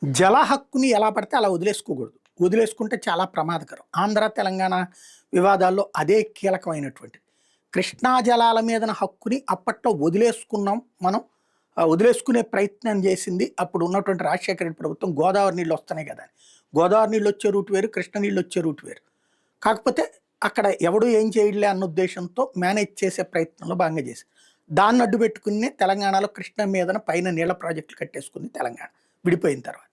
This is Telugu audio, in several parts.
జల హక్కుని ఎలా పడితే అలా వదిలేసుకోకూడదు. వదిలేసుకుంటే చాలా ప్రమాదకరం. ఆంధ్ర, తెలంగాణ వివాదాల్లో అదే కీలకమైనటువంటిది. కృష్ణా జలాల మీదన హక్కుని అప్పట్లో వదిలేసుకున్నాం మనం. వదిలేసుకునే ప్రయత్నం చేసింది అప్పుడు ఉన్నటువంటి రాజశేఖర రెడ్డి ప్రభుత్వం. గోదావరి నీళ్ళు వస్తున్నాయి కదా అని. గోదావరి నీళ్ళు వచ్చే రూట్ వేరు, కృష్ణ నీళ్ళు వచ్చే రూట్ వేరు. కాకపోతే అక్కడ ఎవడు ఏం చేయలే అన్న ఉద్దేశంతో మేనేజ్ చేసే ప్రయత్నంలో భాగంగా చేసి దాన్ని అడ్డు పెట్టుకుని తెలంగాణలో కృష్ణ మీదన పైన నీళ్ల ప్రాజెక్టులు కట్టేసుకుంది తెలంగాణ విడిపోయిన తర్వాత.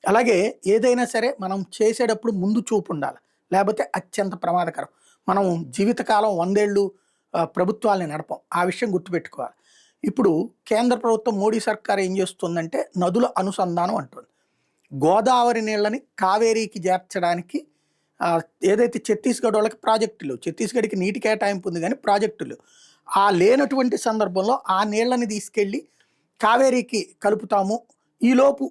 అలాగే ఏదైనా సరే మనం చేసేటప్పుడు ముందు చూపు ఉండాలి, లేకపోతే అత్యంత ప్రమాదకరం. మనం జీవితకాలం 100 ఏళ్ళు ప్రభుత్వాలని నడపం. ఆ విషయం గుర్తుపెట్టుకోవాలి. ఇప్పుడు కేంద్ర ప్రభుత్వం మోడీ సర్కార్ ఏం చేస్తుందంటే నదుల అనుసంధానం అంటుంది. గోదావరి నీళ్ళని కావేరీకి చేర్చడానికి ఏదైతే ఛత్తీస్గఢ్ వాళ్ళకి ప్రాజెక్టులు, ఛత్తీస్గఢ్కి నీటి కేటాయింపు ఉంది కానీ ప్రాజెక్టులు ఆ లేనటువంటి సందర్భంలో ఆ నీళ్ళని తీసుకెళ్ళి కావేరీకి కలుపుతాము, ఈలోపు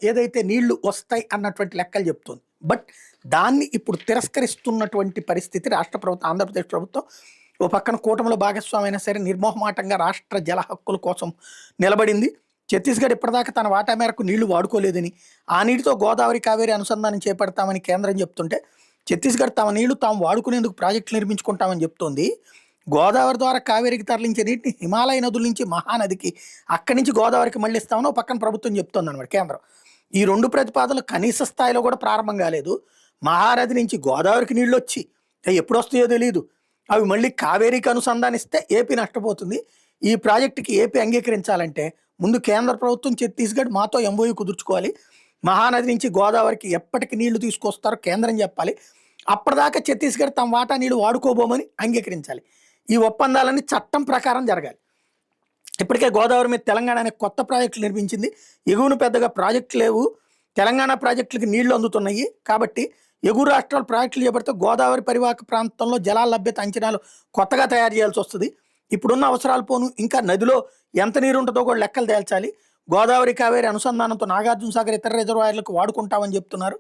ఏదైతే నీళ్లు వస్తాయి అన్నటువంటి లెక్కలు చెప్తుంది. బట్ దాన్ని ఇప్పుడు తిరస్కరిస్తున్నటువంటి పరిస్థితి రాష్ట్ర ప్రభుత్వం, ఆంధ్రప్రదేశ్ ప్రభుత్వం. ఓ పక్కన కూటమిలో భాగస్వామి అయినా సరే నిర్మోహమాటంగా రాష్ట్ర జల హక్కుల కోసం నిలబడింది. ఛత్తీస్గఢ్ ఇప్పటిదాకా తన వాటా మేరకు నీళ్లు వాడుకోలేదని, ఆ నీటితో గోదావరి కావేరీ అనుసంధానం చేపడతామని కేంద్రం చెప్తుంటే ఛత్తీస్గఢ్ తమ నీళ్లు తాము వాడుకునేందుకు ప్రాజెక్టులు నిర్మించుకుంటామని చెప్తోంది. గోదావరి ద్వారా కావేరికి తరలించే నీటిని హిమాలయ నదుల నుంచి మహానదికి, అక్కడి నుంచి గోదావరికి మళ్ళిస్తామని ఒక పక్కన ప్రభుత్వం చెప్తోంది అనమాట కేంద్రం. ఈ రెండు ప్రతిపాదనలు కనీస స్థాయిలో కూడా ప్రారంభం కాలేదు. మహానది నుంచి గోదావరికి నీళ్ళు వచ్చి ఎప్పుడు వస్తాయో తెలియదు. అవి మళ్ళీ కావేరీకి అనుసంధానిస్తే ఏపీ నష్టపోతుంది. ఈ ప్రాజెక్టుకి ఏపీ అంగీకరించాలంటే ముందు కేంద్ర ప్రభుత్వం ఛత్తీస్గఢ్ మాతో ఎంఓయూ కుదుర్చుకోవాలి. మహానది నుంచి గోదావరికి ఎప్పటికి నీళ్లు తీసుకొస్తారో కేంద్రం చెప్పాలి. అప్పటిదాకా ఛత్తీస్గఢ్ తమ వాటా నీళ్లు వాడుకోబోమని అంగీకరించాలి. ఈ ఒప్పందాలన్నీ చట్టం ప్రకారం జరగాలి. ఇప్పటికే గోదావరి మీద తెలంగాణ అనే కొత్త ప్రాజెక్టులు నిర్మించింది. ఎగువను పెద్దగా ప్రాజెక్టులు లేవు. తెలంగాణ ప్రాజెక్టులకి నీళ్లు అందుతున్నాయి. కాబట్టి ఎగువ రాష్ట్రాలు ప్రాజెక్టులు చేపడితే గోదావరి పరివాహక ప్రాంతంలో జలాల లభ్యత అంచనాలు కొత్తగా తయారు చేయాల్సి వస్తుంది. ఇప్పుడున్న అవసరాలు పోను, ఇంకా నదిలో ఎంత నీరు ఉంటుందో కూడా లెక్కలు తేల్చాలి. గోదావరి కావేరి అనుసంధానంతో నాగార్జున సాగర్ ఇతర రిజర్వాయర్లకు వాడుకుంటామని చెప్తున్నారు.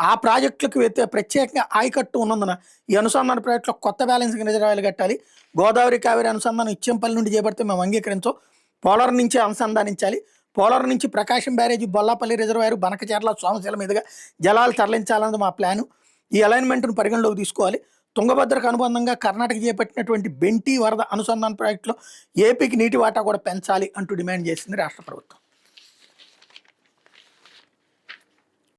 ఆ ప్రాజెక్టులకు ప్రత్యేకంగా ఆయకట్టు ఉన్నందున ఈ అనుసంధాన ప్రాజెక్టులో కొత్త బ్యాలెన్సింగ్ రిజర్వాయర్లు కట్టాలి. గోదావరి కావేరి అనుసంధానం ఇచ్చెంపల్లి నుండి చేపడితే మేము అంగీకరించాం. పోలవరం నుంచే అనుసంధానించాలి. పోలవరం నుంచి ప్రకాశం బ్యారేజీ, బొల్లాపల్లి రిజర్వాయర్, బనకచెర్ల, సోమశిల మీదుగా జలాలు తరలించాలన్నది మా ప్లాను. ఈ అలైన్మెంట్ను పరిగణలోకి తీసుకోవాలి. తుంగభద్రకు అనుబంధంగా కర్ణాటక చేపట్టినటువంటి బెంటి వరద అనుసంధాన ప్రాజెక్టులో ఏపీకి నీటి వాటా కూడా పెంచాలి అంటూ డిమాండ్ చేసింది రాష్ట్ర ప్రభుత్వం.